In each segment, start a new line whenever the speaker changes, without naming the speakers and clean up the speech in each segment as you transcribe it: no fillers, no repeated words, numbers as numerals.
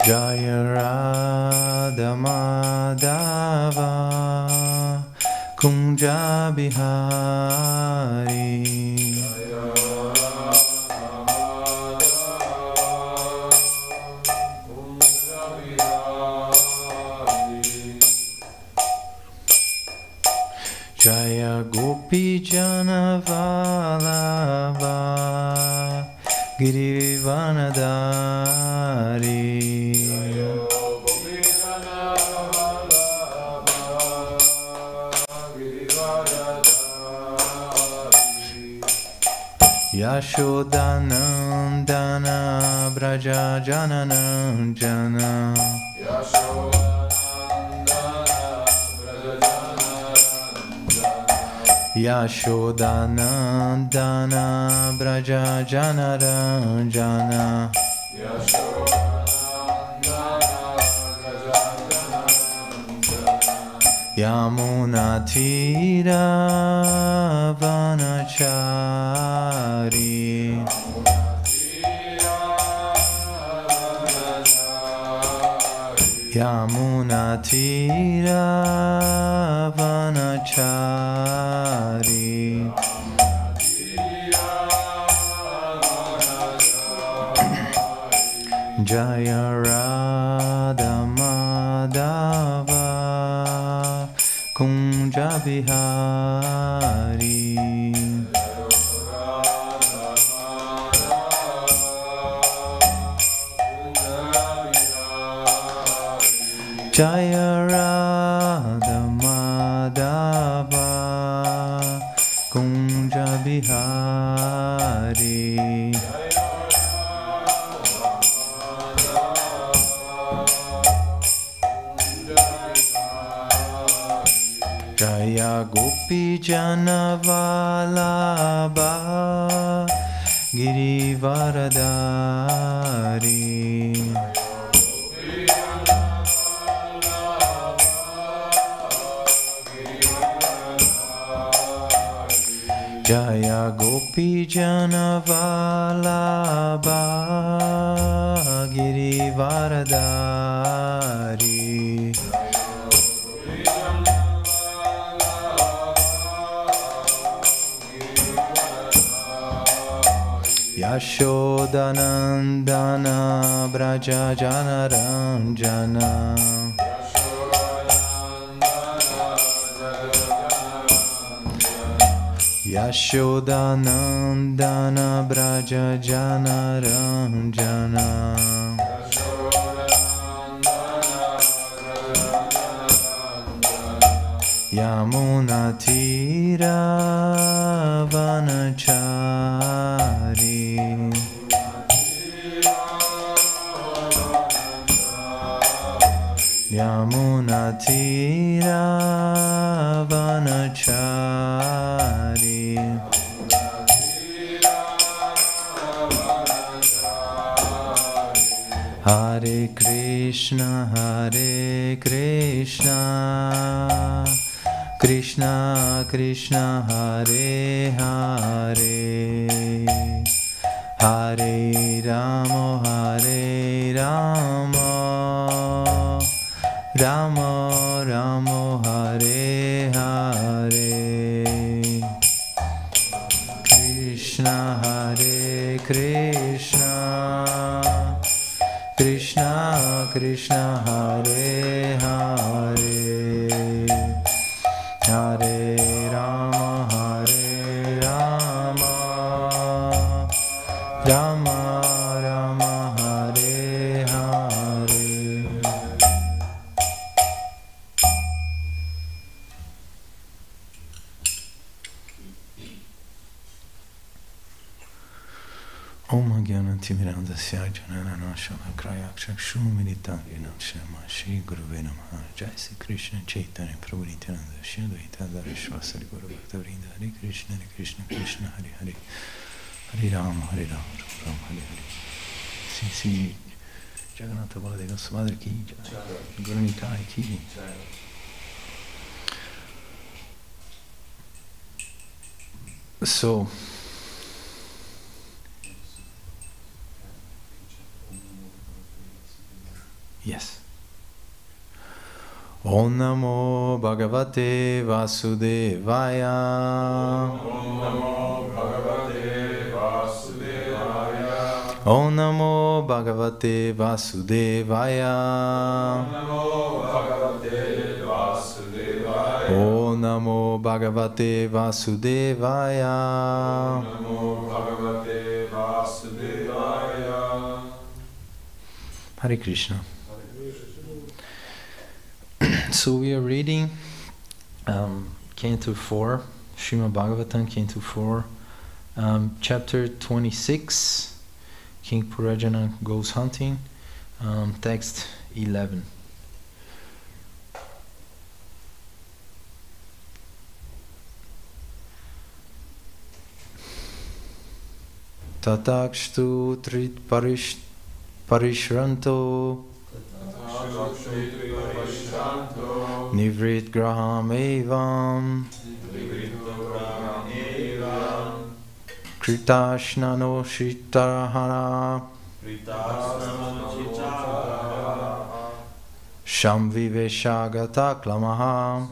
Jaya Radha Madhava Kunja Bihari. Jaya Gopi Jana Vallabha Girivanadari. Yashodanandana Braja Jananandana. Yashodanandana Braja Janaranjana. Yamuna Tira Vanachari. Yamuna Tira Vanachari. Jaya Radha Madhava Kunja Bihari. Jaya Radha Madhava Kunja Bihari. Jaya Gopi Jana Vallabha Girivaradari. Jaya Gopi Jana Vallabha Girivaradari. Yashodanandana Braja Janaranjana. Yashodanandana Braja Janaranjana. Yamuna Tira Vanachari. Yamuna Tira Vanachari. Hare Krishna Krishna Krishna Hare Hare, Hare Rama Rama Rama Hare Hare. Krishna, Hare Krishna, Krishna Krishna, Hare Hare, Hare Rama, Hare Rama, Rama Rama, Hare Hare. Om Gyanantimirandasya Janana Shalakaya Chakshuminitam Vinamshama Shri Gurave Namaha. Jai Sri Krishna Chaitanya Prabhu Nityananda Shri Advaita Darashvasari Guru Bhaktavrinda. Hare Krishna Krishna Hare Hare, Hare Rama Ram Ram Hare Hare. Sim, Jagannatha Baladeva Subhadra Ki Jai, Guru Nitai Ki. So, yes. Om Namo Bhagavate Vasudevaya.
Om Namo Bhagavate Vasudevaya.
Om Namo Bhagavate Vasudevaya.
Om Namo Bhagavate Vasudevaya.
Om Namo Bhagavate Vasudevaya.
Om Namo Bhagavate Vasudevaya.
Hare Krishna. So we are reading Canto 4, Srimad Bhagavatam, Canto 4, chapter 26, King Purajana Goes Hunting, text 11. Tatakshtu trit parishranto Nivrit graham evam Kritashnano shitarahara Sham viveshagata klamaha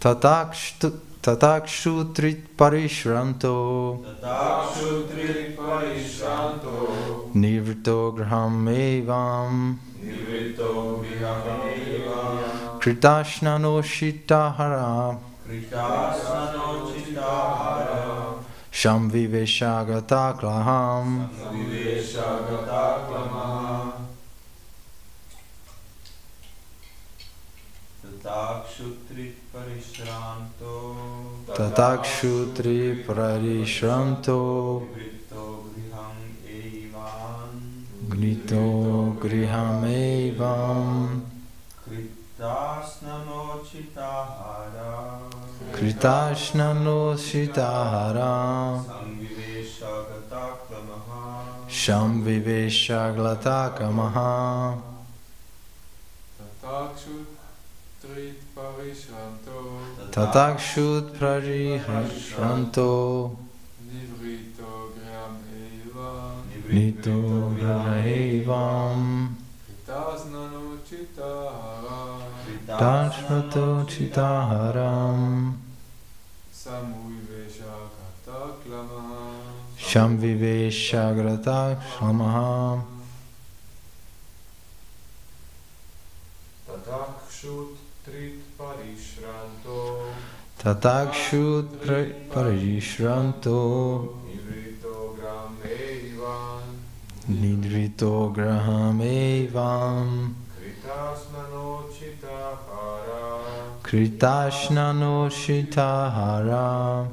Tatakshtu trit parishranto Nivrito graham evam Kritashnano shitahara Sham viveshagata klaham Tatakshutri parishranto Grito griham evam Kritashnano shitahara Sham viveshaglata kamaha Tatakshut parishranto Nito grahevam Tashrato chitaharam Sham viveshagrata klamaha Tatakshut parishranto Nidrito graham evam Kritashnano shitahara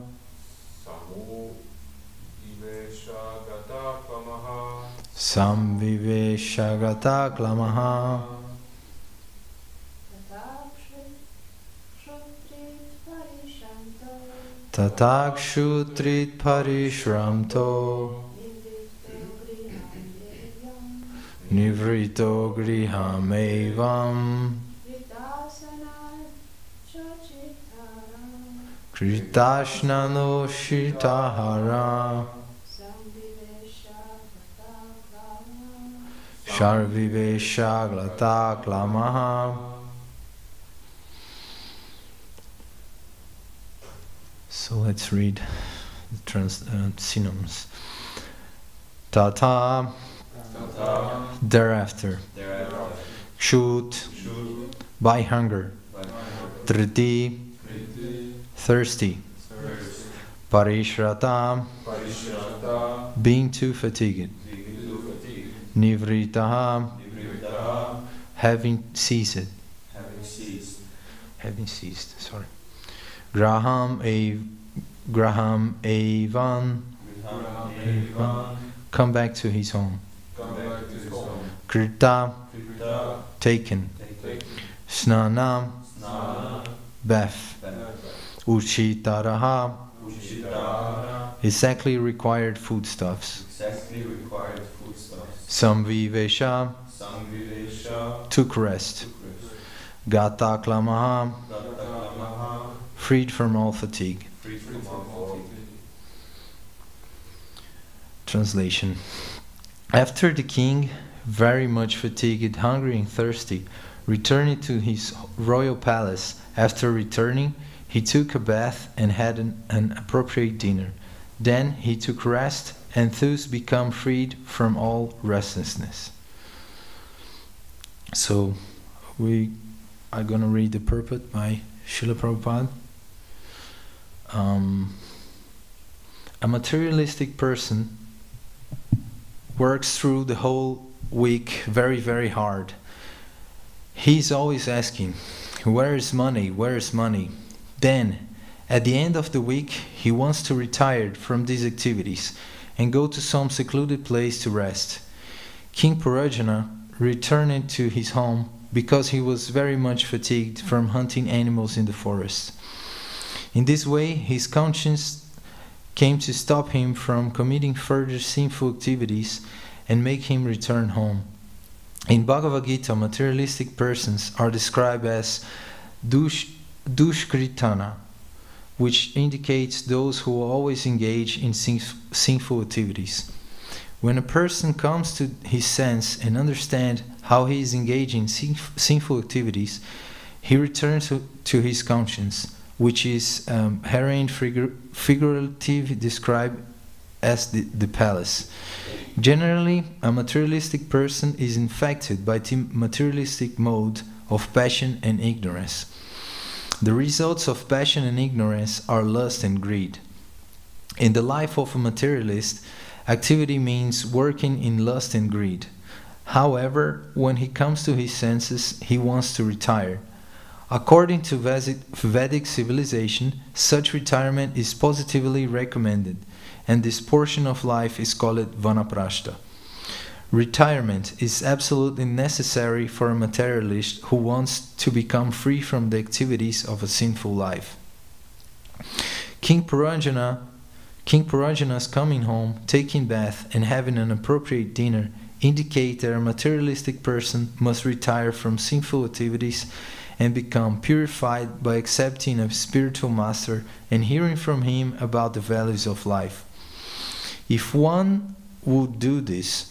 Sam viveshagata klamaha Tatakshutrit parishramto Nivrito griham evam Kritashnano shitahara Sharviveshaglata klamaha. So let's read the synonyms. Tata, thereafter. Kshut, by hunger. Triti, thirsty. Parishrata, being too fatigued. Nivritaha, having ceased. Sorry. Graham Avan, come back to his home. Krita, taken. Snana, bath. Uchitaraha, exactly required foodstuffs. Samvivesha, took rest. Gata klamaha, freed from all fatigue. Translation. After the king, very much fatigued, hungry and thirsty, returned to his royal palace, after returning, he took a bath and had an appropriate dinner. Then he took rest and thus became freed from all restlessness. So, we are going to read the purport by Srila Prabhupada. A materialistic person works through the whole week very, very hard. He's always asking, where is money? Where is money? Then, at the end of the week, he wants to retire from these activities and go to some secluded place to rest. King Purajana returned to his home because he was very much fatigued from hunting animals in the forest. In this way, his conscience came to stop him from committing further sinful activities and make him return home. In Bhagavad Gita, materialistic persons are described as dushkritana, which indicates those who always engage in sinful activities. When a person comes to his sense and understands how he is engaging in sinful activities, he returns to his conscience, which is herein figuratively described as the palace. Generally, a materialistic person is infected by the materialistic mode of passion and ignorance. The results of passion and ignorance are lust and greed. In the life of a materialist, activity means working in lust and greed. However, when he comes to his senses, he wants to retire. According to Vedic civilization, such retirement is positively recommended, and this portion of life is called vanaprashta. Retirement is absolutely necessary for a materialist who wants to become free from the activities of a sinful life. King Purajana's coming home, taking bath, and having an appropriate dinner indicate that a materialistic person must retire from sinful activities and become purified by accepting a spiritual master and hearing from him about the values of life. If one would do this,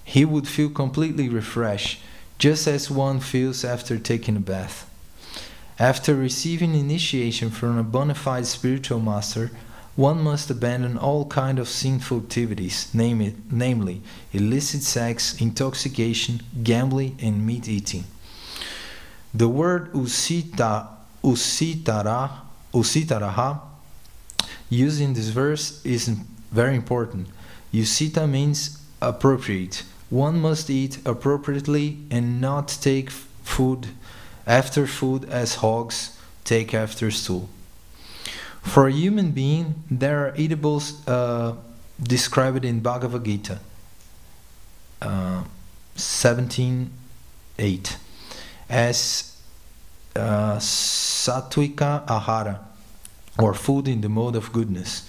he would feel completely refreshed, just as one feels after taking a bath. After receiving initiation from a bona fide spiritual master, one must abandon all kinds of sinful activities, namely illicit sex, intoxication, gambling, and meat eating. The word usitaraha used in this verse is very important. Usita means appropriate. One must eat appropriately and not take food after food as hogs take after stool. For a human being, there are eatables described in Bhagavad Gita 17:8 as sattvika ahara, or food in the mode of goodness.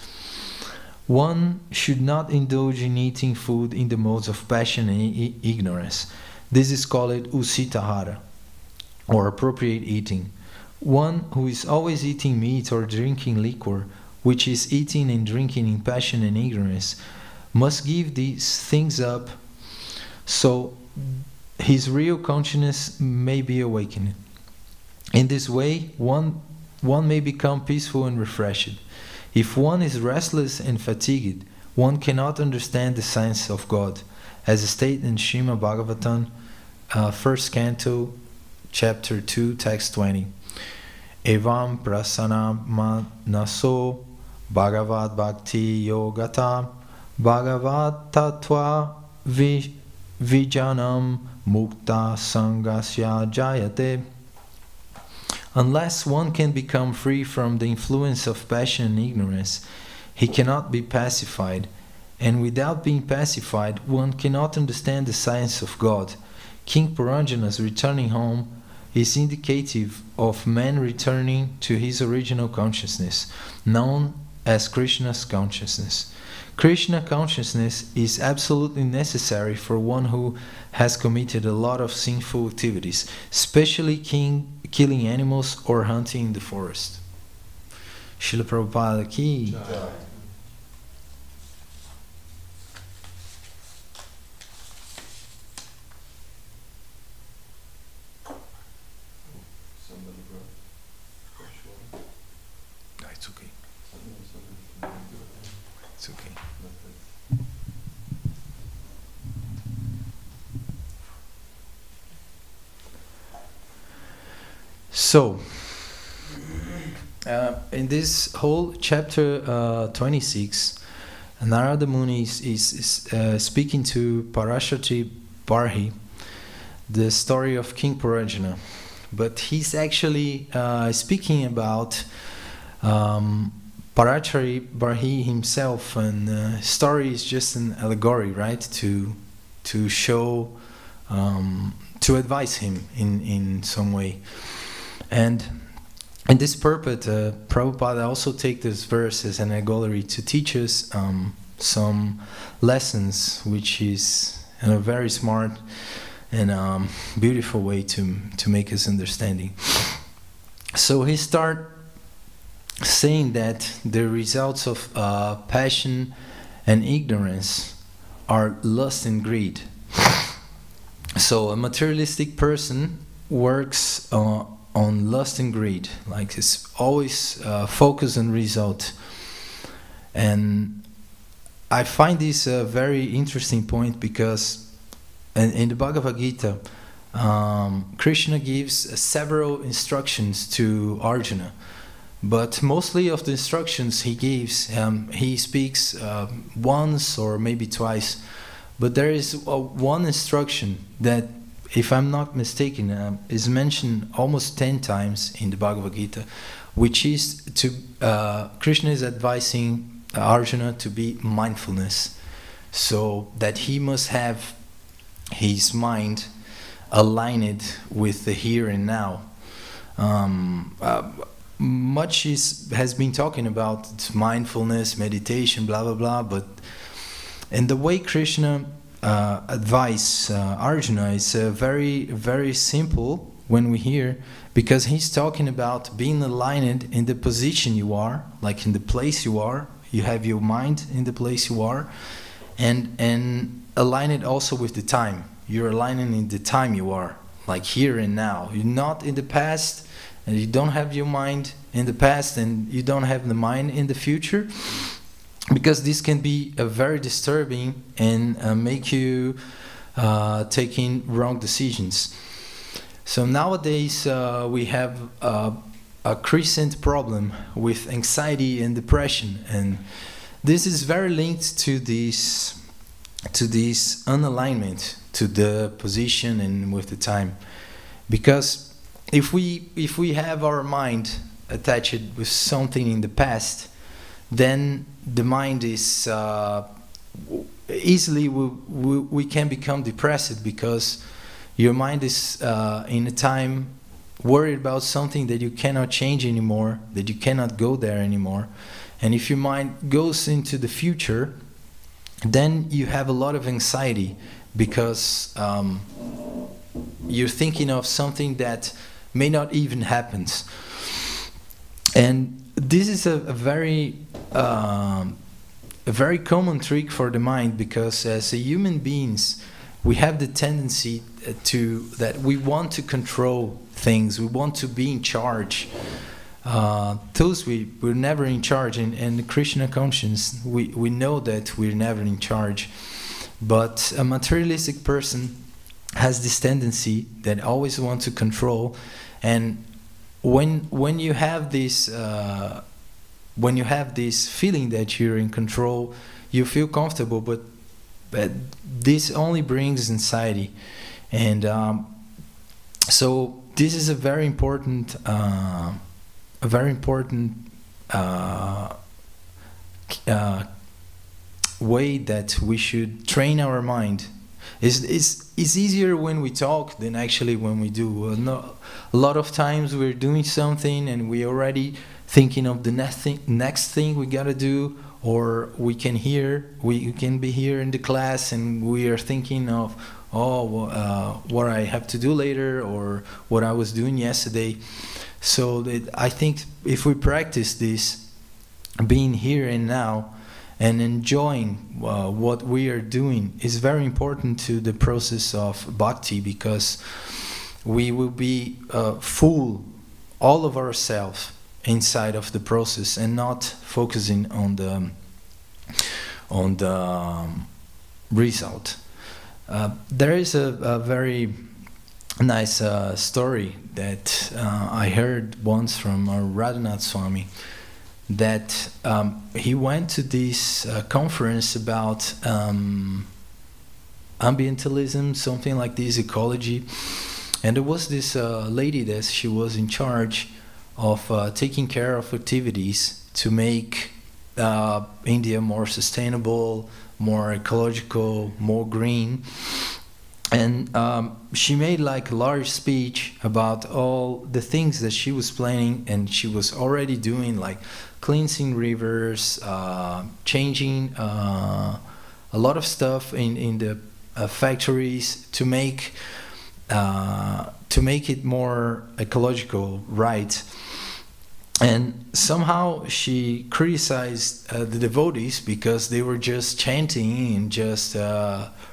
One should not indulge in eating food in the modes of passion and ignorance. This is called usitahara, or appropriate eating. One who is always eating meat or drinking liquor, which is eating and drinking in passion and ignorance, must give these things up so his real consciousness may be awakened. In this way, one may become peaceful and refreshed. If one is restless and fatigued, one cannot understand the science of God, as stated in Srimad Bhagavatam, 1st Canto, Chapter 2, Text 20. Evam prasana manaso Bhagavad Bhakti Yogata Bhagavad Tattva Vijanam Mukta Sangasya Jayate. Unless one can become free from the influence of passion and ignorance, he cannot be pacified, and without being pacified, one cannot understand the science of God. King Puranjana's returning home is indicative of man returning to his original consciousness, known as Krishna's consciousness. Krishna consciousness is absolutely necessary for one who has committed a lot of sinful activities, especially killing animals or hunting in the forest. Srila Prabhupada ki. It's okay. It's okay. So, in this whole chapter 26, Narada Muni is speaking to Parashati Barhi, the story of King Puranjana. But he's actually speaking about Parashati Barhi himself, and his story is just an allegory, right? To show, to advise him in some way. And in this purport, Prabhupada also take this verse as an allegory to teach us some lessons, which is in a very smart and beautiful way to make us understanding. So he start saying that the results of passion and ignorance are lust and greed. So a materialistic person works on lust and greed, like it's always focused on result. And I find this a very interesting point because in the Bhagavad Gita, Krishna gives several instructions to Arjuna, but mostly of the instructions he gives, he speaks once or maybe twice, but there is one instruction that, if I'm not mistaken, is mentioned almost 10 times in the Bhagavad Gita, which is to Krishna is advising Arjuna to be mindfulness, so that he must have his mind aligned with the here and now. Much has been talking about mindfulness, meditation, blah blah blah, but in the way Krishna advise Arjuna is very, very simple when we hear, because he's talking about being aligned in the position you are, like in the place you are. You have your mind in the place you are, and align it also with the time. You're aligning in the time you are, like here and now. You're not in the past, and you don't have your mind in the past, and you don't have the mind in the future. Because this can be very disturbing and make you taking wrong decisions. So nowadays we have a crescent problem with anxiety and depression, and this is very linked to this unalignment to the position and with the time. Because if we have our mind attached with something in the past, then the mind is easily we can become depressed, because your mind is in a time worried about something that you cannot change anymore, that you cannot go there anymore. And if your mind goes into the future, then you have a lot of anxiety, because you're thinking of something that may not even happen. And this is a very common trick for the mind, because as a human beings, we have the tendency that we want to control things, we want to be in charge. those we're never in charge. And the Krishna conscience, we know that we're never in charge. But a materialistic person has this tendency that always wants to control. And when you have this feeling that you're in control, you feel comfortable, but this only brings anxiety. And so this is a very important way that we should train our mind. It's easier when we talk than actually when we do. A lot of times we're doing something and we're already thinking of the next thing we gotta do, or we can be here in the class and we are thinking of what I have to do later or what I was doing yesterday. So I think if we practice this, being here and now, and enjoying what we are doing is very important to the process of bhakti, because we will be full all of ourselves inside of the process and not focusing on the result. There is a very nice story that I heard once from Radhanath Swami, that he went to this conference about ambientalism, something like this, ecology, and there was this lady that she was in charge of taking care of activities to make India more sustainable, more ecological, more green. And she made like a large speech about all the things that she was planning and she was already doing, like cleansing rivers, changing a lot of stuff in the factories to make it more ecological, right? And somehow she criticized the devotees because they were just chanting and just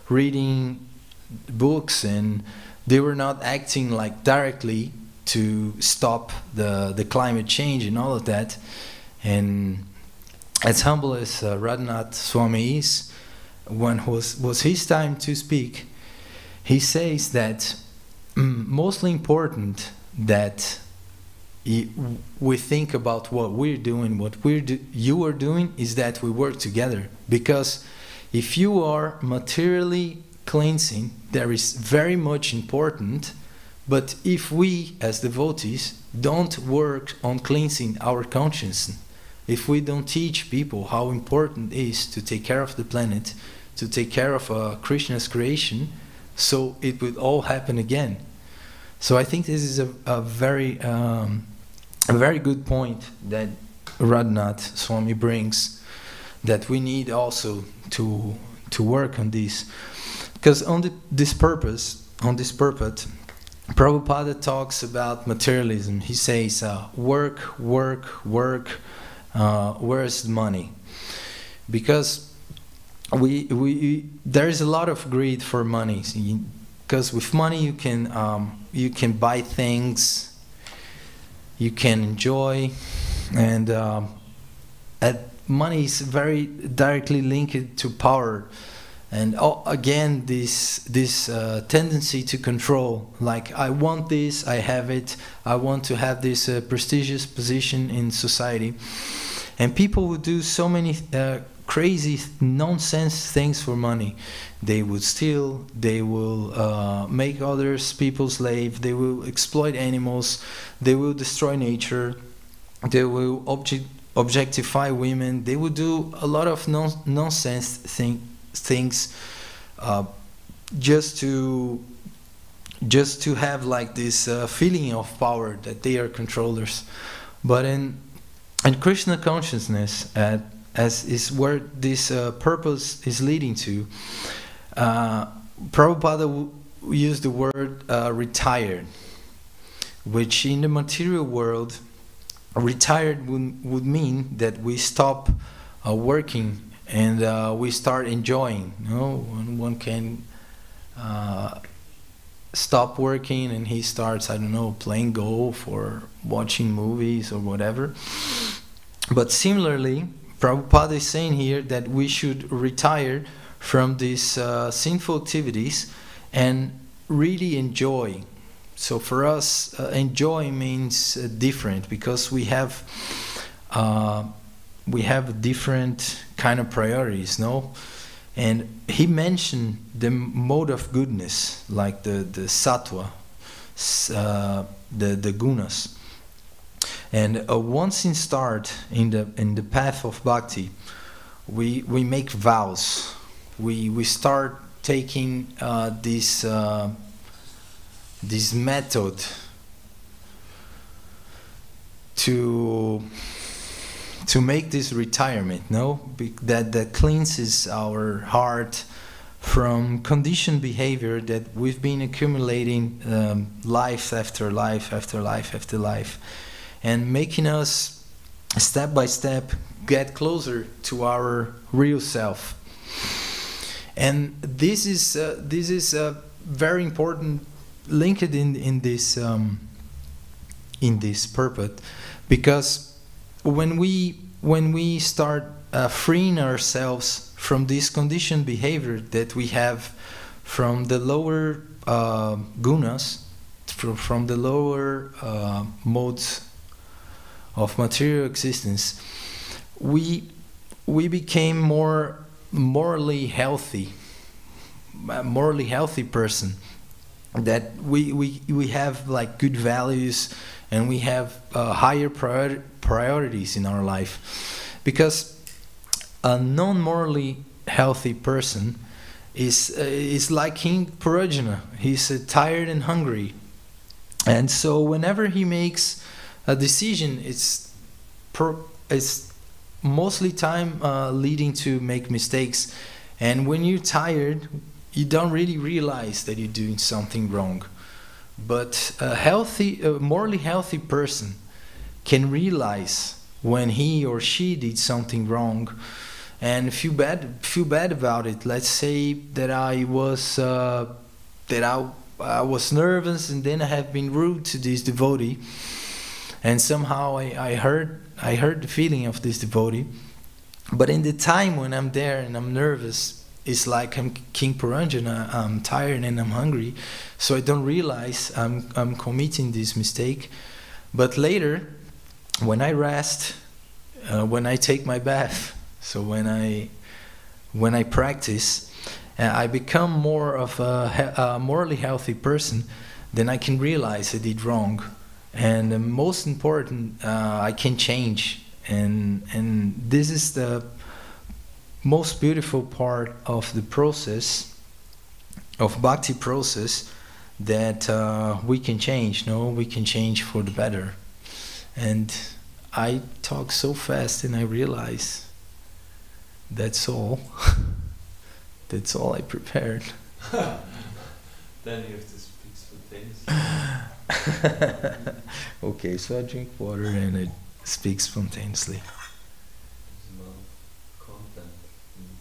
reading books, and they were not acting like directly to stop the climate change and all of that. And as humble as Radhanath Swami is, when was his time to speak, he says that mostly important that we think about what we're doing, you are doing, is that we work together. Because if you are materially cleansing, that is very much important, but if we as devotees don't work on cleansing our conscience, if we don't teach people how important it is to take care of the planet, to take care of Krishna's creation, so it would all happen again. So I think this is a very good point that Radhanath Swami brings, that we need also to work on this. Because on this purpose, Prabhupada talks about materialism. He says, work, work, work, where's the money? Because there is a lot of greed for money. Because with money you can buy things, you can enjoy, and money is very directly linked to power. And again, this tendency to control, like I want this, I have it, I want to have this prestigious position in society. And people would do so many crazy nonsense things for money. They would steal, they will make others people slave, they will exploit animals, they will destroy nature, they will objectify women, they will do a lot of nonsense things just to have like this feeling of power that they are controllers. But in Krishna consciousness, as is where this purpose is leading to, Prabhupada used the word retired, which in the material world, retired would mean that we stop working and we start enjoying. You know, one can stop working and he starts, I don't know, playing golf or watching movies or whatever. But similarly, Prabhupada is saying here that we should retire from these sinful activities and really enjoy. So for us, enjoy means different, because we have different kind of priorities, no? And he mentioned the mode of goodness, like the sattva, the gunas. And once in the path of bhakti, we make vows. We start taking this method to make this retirement, no? That cleanses our heart from conditioned behavior that we've been accumulating life after life after life after life, and making us step by step get closer to our real self. And this is very important, linked in this purport, because when we start freeing ourselves from this conditioned behavior that we have from the lower gunas, from the lower modes of material existence, we became more morally healthy person, that we have like good values, and we have higher priorities in our life. Because a non-morally healthy person is like King Purajana. He's tired and hungry, and so whenever he makes a decision, it's mostly time leading to make mistakes. And when you're tired, you don't really realize that you're doing something wrong. But a morally healthy person can realize when he or she did something wrong and feel bad about it. Let's say that I was nervous, and then I have been rude to this devotee, and somehow I hurt the feeling of this devotee. But in the time when I'm there and I'm nervous, it's like I'm King Puranjana, I'm tired and I'm hungry, so I don't realize I'm committing this mistake. But later, when I rest, when I take my bath, so when I practice, I become more of a morally healthy person, then I can realize I did wrong. And the most important, I can change. And this is the most beautiful part of the process, of bhakti process, that we can change. No, we can change for the better. And I talk so fast, and I realize that's all. That's all I prepared.
Then you have to speak spontaneously.
Okay, so I drink water and I speak spontaneously.
There's a lot of content in the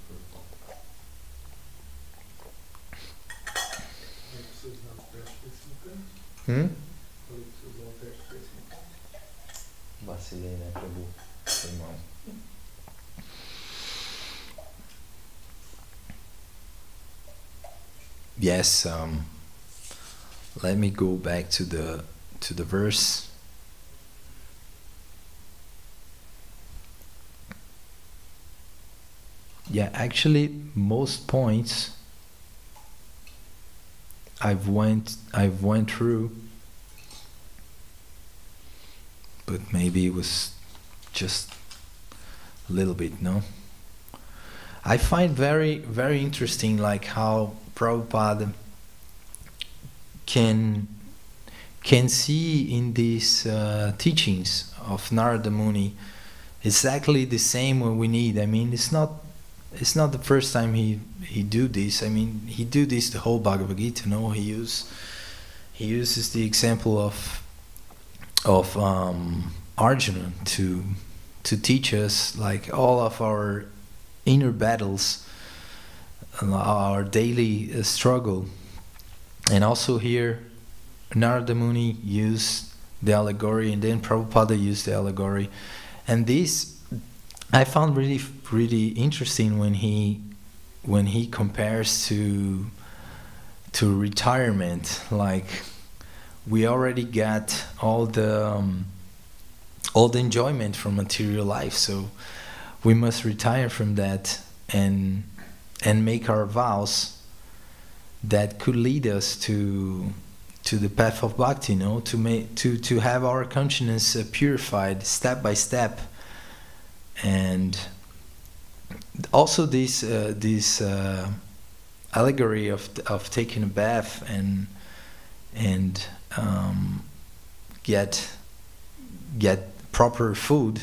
purport.
Vasilena Prabhu, irmão. Yes, let me go back to the verse. Yeah, actually, most points I've went through, but maybe it was just a little bit, no? I find very, very interesting, like how Prabhupada can see in these teachings of Narada Muni exactly the same what we need. I mean, it's not the first time he do this. I mean, he do this the whole Bhagavad Gita. No, he uses the example of Arjuna to teach us like all of our inner battles, our daily struggle. And also here Narada Muni used the allegory, and then Prabhupada used the allegory. And this I found really, really interesting when he compares to retirement. Like, we already got all the enjoyment from material life, so we must retire from that and make our vows that could lead us to the path of bhakti, to have our consciousness purified step by step. And also this allegory of taking a bath and get proper food.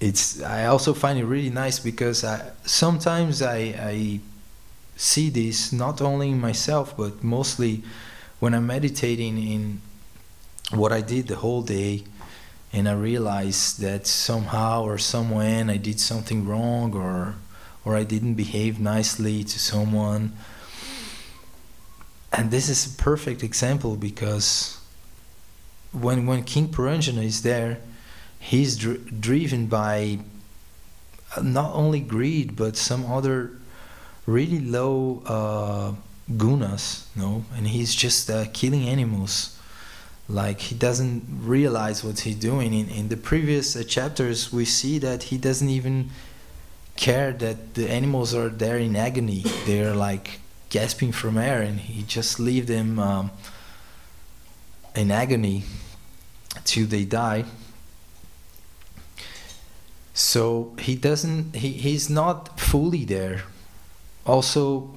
I also find it really nice because sometimes I see this not only in myself, but mostly when I'm meditating in what I did the whole day, and I realize that somehow or somewhen I did something wrong, or I didn't behave nicely to someone. And this is a perfect example, because when King Puranjana is there, he's driven by not only greed, but some other really low gunas, and he's just killing animals. Like, he doesn't realize what he's doing. In the previous chapters, we see that he doesn't even care that the animals are there in agony. They're like gasping from air, and he just leave them in agony till they die. So he's not fully there. Also,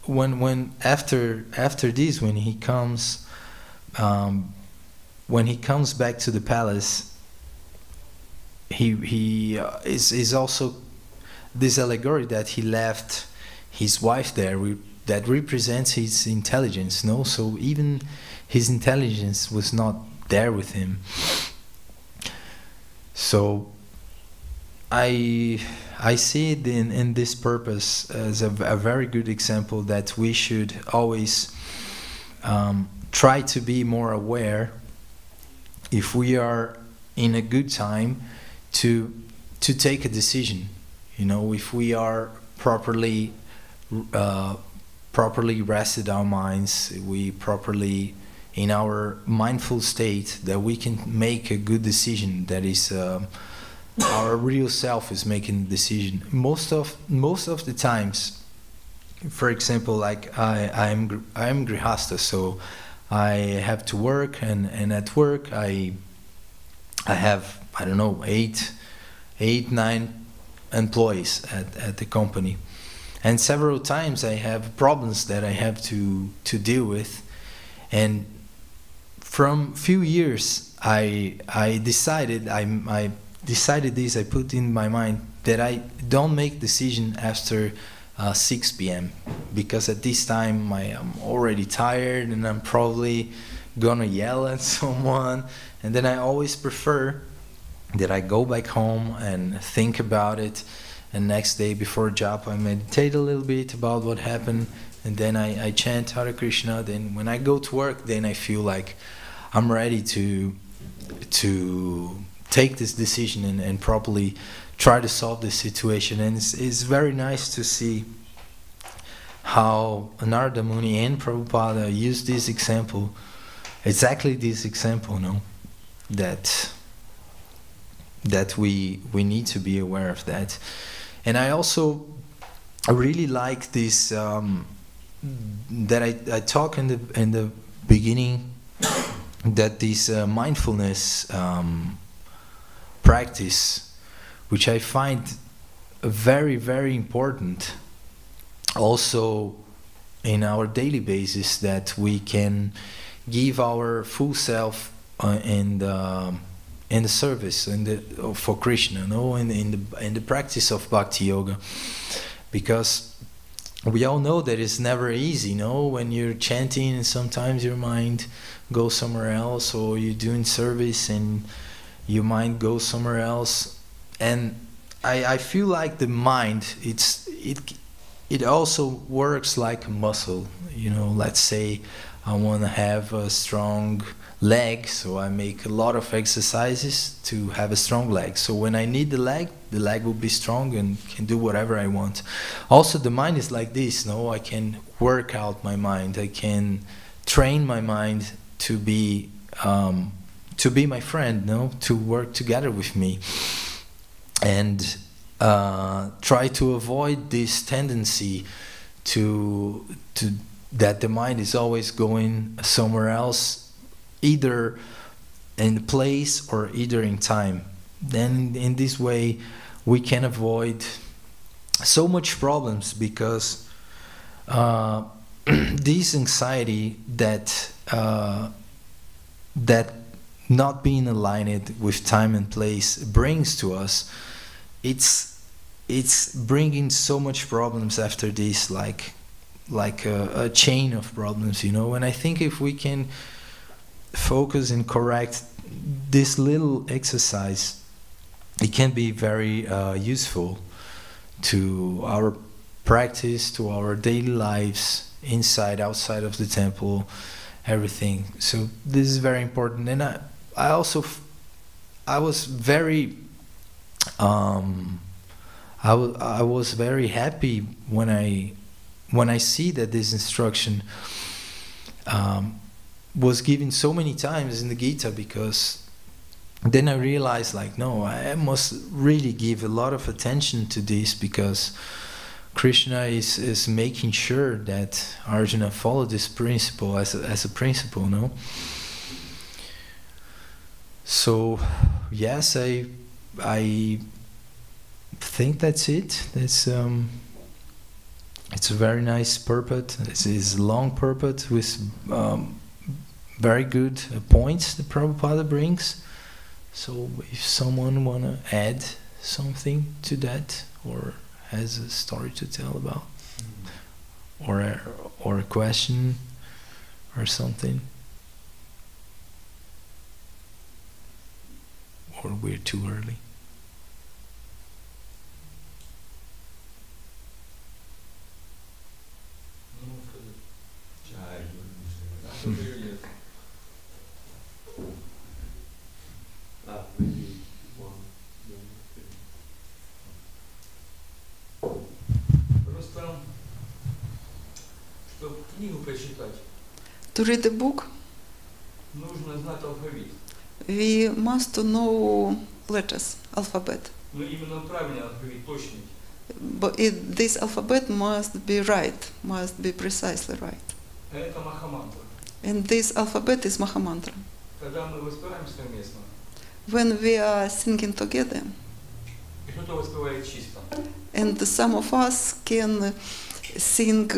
when after this, when he comes back to the palace, he is also this allegory that he left his wife there, that represents his intelligence. So even his intelligence was not there with him. So I see it in this purpose as a very good example that we should always try to be more aware, if we are in a good time, to take a decision. If we are properly rested our minds, we properly in our mindful state, that we can make a good decision. That is our real self is making the decision. Most of the times, for example, like I am grihasta, so I have to work, and at work I have, I don't know, 9 employees at the company, and several times I have problems that I have to deal with. And from few years I decided this, I put in my mind that I don't make decision after 6 p.m. because at this time I'm already tired, and I'm probably gonna yell at someone. And then I always prefer that I go back home and think about it, and next day before job I meditate a little bit about what happened, and then I chant Hare Krishna. Then when I go to work, then I feel like I'm ready to take this decision and properly try to solve this situation. And it's very nice to see how Narada Muni and Prabhupada used this example, exactly this example, that we need to be aware of that. And I also really like this that I talk in the beginning, that this mindfulness practice, which I find very, very important also in our daily basis, that we can give our full self in the service for Krishna, in the practice of Bhakti Yoga, because we all know that it's never easy, when you're chanting and sometimes your mind goes somewhere else, or you're doing service and your mind goes somewhere else. And I feel like the mind, it also works like a muscle. Let's say I want to have a strong leg, so I make a lot of exercises to have a strong leg. So when I need the leg will be strong and can do whatever I want. Also, the mind is like this, no? I can work out my mind. I can train my mind to be my friend, no? To work together with me, and try to avoid this tendency to that the mind is always going somewhere else, either in place or either in time. Then in this way we can avoid so much problems, because this anxiety that not being aligned with time and place brings to us, it's bringing so much problems after this, like a chain of problems, you know. And I think if we can focus and correct this little exercise, it can be very useful to our practice, to our daily lives, inside, outside of the temple, everything. So this is very important. And I also I was very I was very happy when I see that this instruction was given so many times in the Gita, because then I realized, like, no, I must really give a lot of attention to this, because Krishna is making sure that Arjuna follow this principle as a principle, no? So yes, I think that's it. It's a very nice purport. This is a long purport with very good points that Prabhupada brings. So if someone wanna add something to that, or has a story to tell about, or a question or something, or we're too early.
Maybe one.
Просто, чтобы книгу прочитать,
To read the book,
нужно знать алфавит.
we must know letters, alphabet.
Но именно правильный алфавит, точный.
But this alphabet must be right, must be precisely right.
А это махамантра.
And this alphabet is Mahamantra.
Когда мы воспеваем совместно,
When we are singing together,
и кто-то воспевает чисто,
and some of us can sing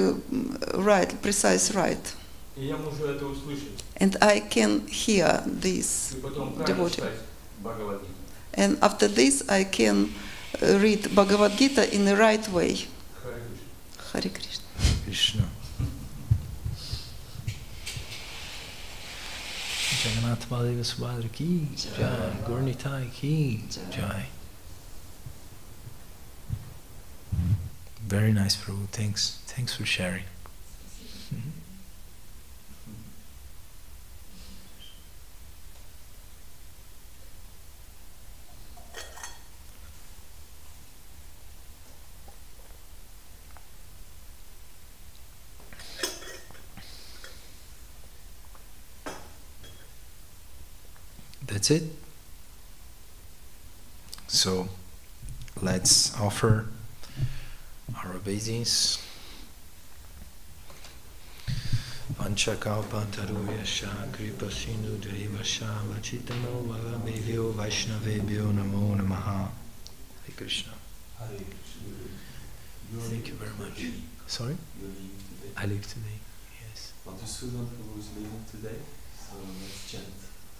right, precise right,
и я могу это услышать,
and I can hear this
и потом правильно
devotee.
читать Бхагавадгиту.
And after this I can read Bhagavad Gita in the right way.
Харе Кришна.
Hare Krishna.
Krishna. Jagannath Baladev Subhadra ki jai, Gaurnitai ki jai. Very nice, Prabhu. Thanks for sharing. That's it. So let's offer our obeisance. Vanchakalpataruyasha kripa sindhu devasha vachitano bhavebhyo vaishnavebhyo namo namaha. Hare Krishna. Thank you very much. Sorry? I live today. Yes.
Madhusudana was leaving today, so let's chant.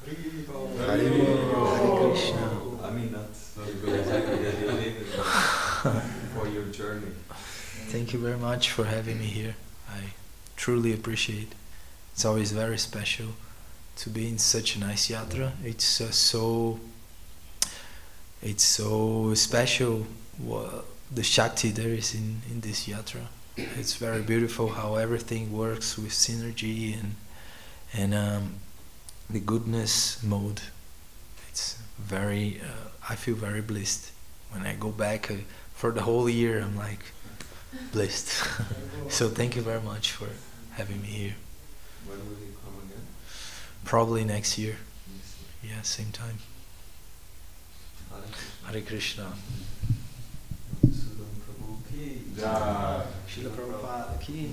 Hare Krishna.
I mean, not exactly that you live it, but for your journey.
Thank you very much for having me here. I truly appreciate it. It's always very special to be in such a nice yatra. It's so special the Shakti there is in this yatra. It's very beautiful how everything works with synergy, and And the goodness mode, it's very, I feel very blessed. When I go back for the whole year, I'm like blessed. So thank you very much for having me here.
When will you come again?
Probably next year. Yeah, same time.
Hare Krishna.
Hare Krishna.
Madhusudana Prabhu ki
Jai.
Srila Prabhupada ki.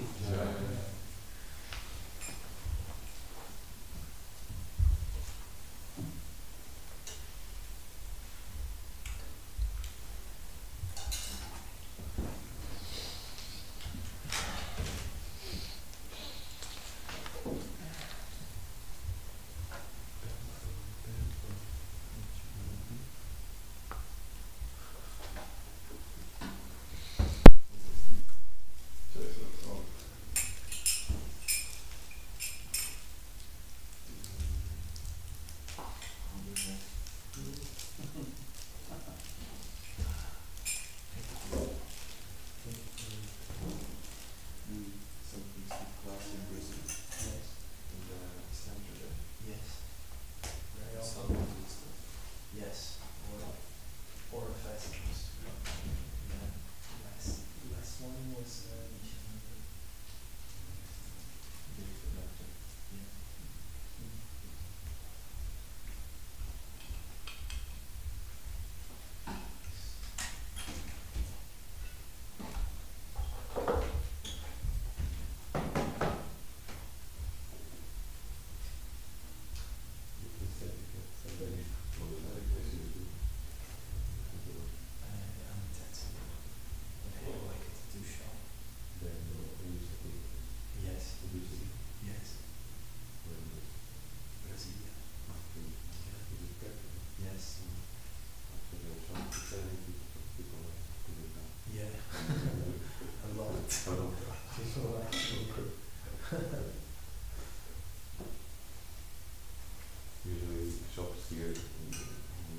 Usually shops here in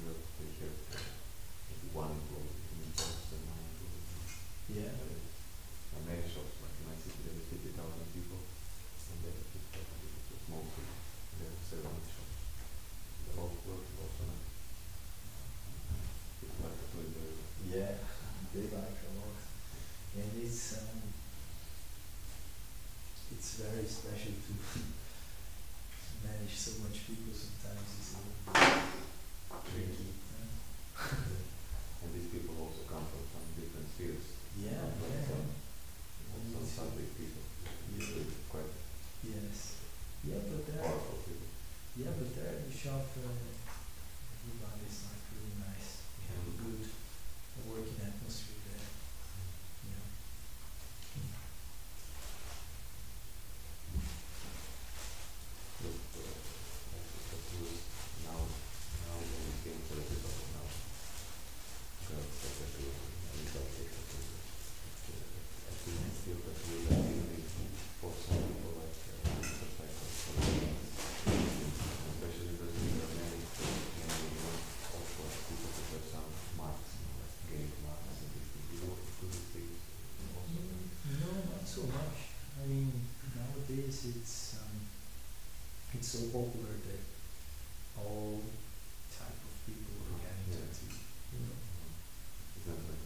Europe they have one employee in Boston, one employee.
Yeah.
Many shops like in my city there are 50,000 people and there are 50,000 people, so small city. There are 7 shops. They're all working also nice. People like to play there.
Yeah, they like a lot. And it's very special to manage so much people. Sometimes it's a little tricky.
And these people also come from some different spheres.
Yeah,
Like
yeah.
some subject people. Usually quite
Yes. Yeah, but there.
powerful people.
Yeah, but there in the shop, everybody's like really nice. We have a good working atmosphere there. Yeah.
Look, that was now when we came to the people now. God, especially in South Africa, I feel that we are really for some people like especially because there are many also people that have some marks, like gay marks and these things. You know, do these things also.
No, not so much. I mean, nowadays it's so popular that all type of people are getting
Yeah.
tattooed.
Is that like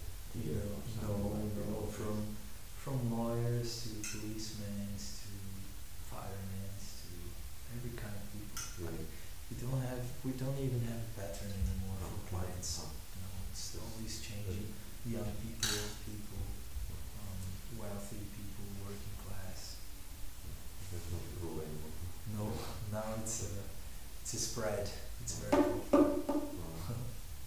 From lawyers to policemen to firemen to every kind of people.
really?
We don't even have a pattern anymore for clients. No, it's always changing. Young people, wealthy people, working class.
There's no rule anymore.
No, now it's a spread. It's very popular.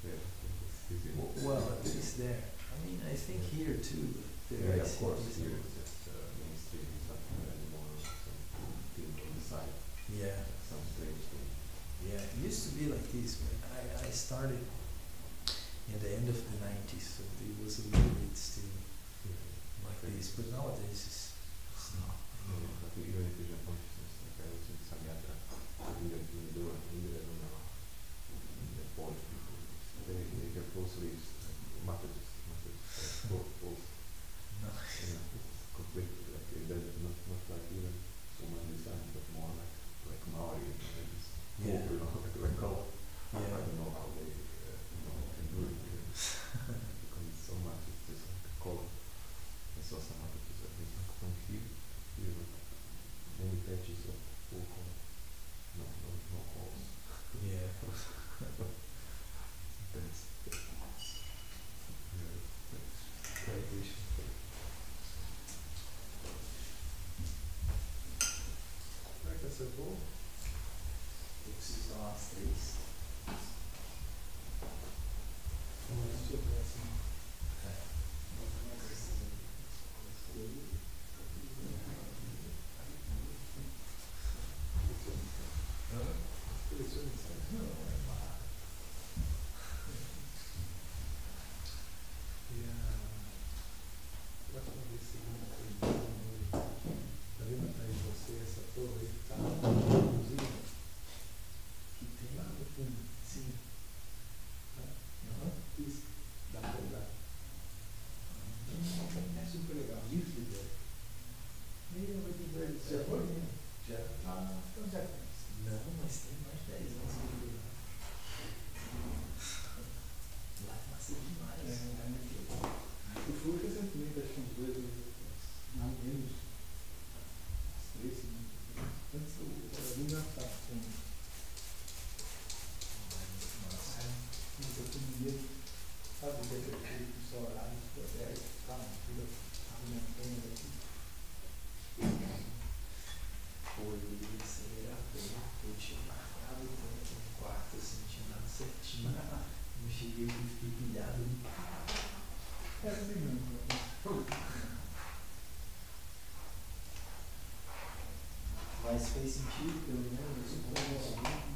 Yeah, it's easy.
Well, at least there. I mean, I think here too.
Yeah, of course, here it's just mainstream, it's not anymore some thing on the side,
Yeah,
some strange thing.
yeah. It used to be like this, but I started in the end of the 90s, so it was a little bit still like this. But nowadays it's not.
But even if you have consciousness, like I was in Samyatra, even in Indira, the Polish people, they have full sleeves, mattresses, full.
Nice.
Yeah, it's completely like not like even so much design, but more like
sei sentir pelo menos um pouco.